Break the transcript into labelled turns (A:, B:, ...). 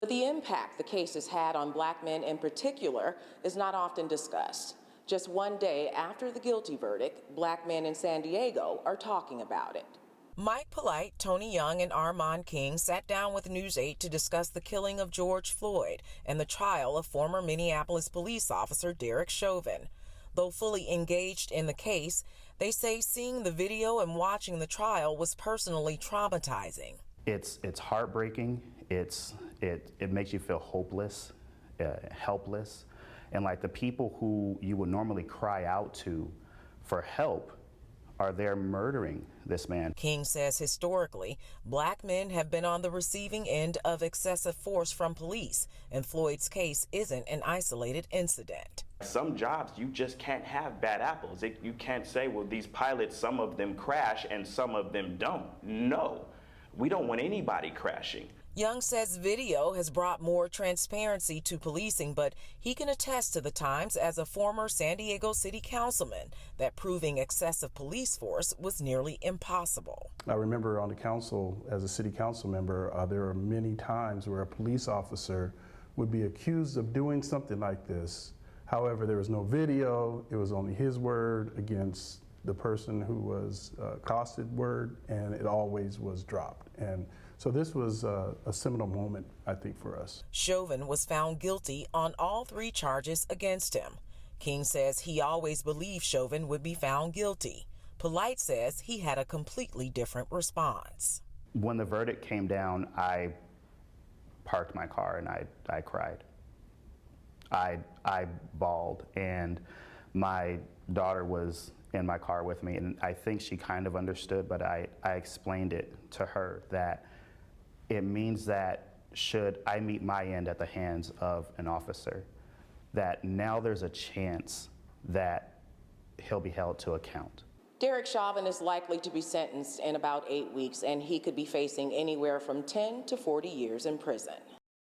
A: The impact the case has had on Black men in particular is not often discussed. Just one day after the guilty verdict, Black men in San Diego are talking about it. Mike Polite, Tony Young, and Armand King sat down with News 8 to discuss the killing of George Floyd and the trial of former Minneapolis police officer Derek Chauvin. Though fully engaged in the case, they say seeing the video and watching the trial was personally traumatizing.
B: It's heartbreaking. It makes you feel hopeless, helpless, and like the people who you would normally cry out to for help are there murdering this man.
A: King says historically, Black men have been on the receiving end of excessive force from police, and Floyd's case isn't an isolated incident.
C: Some jobs, you just can't have bad apples. You can't say, well, these pilots, some of them crash and some of them don't. No, we don't want anybody crashing.
A: Young says video has brought more transparency to policing, but he can attest to the times as a former San Diego City councilman that proving excessive police force was nearly impossible.
D: I remember on the council, as a city council member, there are many times where a police officer would be accused of doing something like this. However, there was no video. It was only his word against the person who was accosted word, and it always was dropped. And so this was a seminal moment, I think, for us.
A: Chauvin was found guilty on all 3 charges against him. King says he always believed Chauvin would be found guilty. Polite says he had a completely different response.
B: When the verdict came down, I parked my car and I cried. I bawled, and my daughter was in my car with me, and I think she kind of understood, but I explained it to her that it means that should I meet my end at the hands of an officer, that now there's a chance that he'll be held to account.
A: Derek Chauvin is likely to be sentenced in about 8 weeks, and he could be facing anywhere from 10 to 40 years in prison.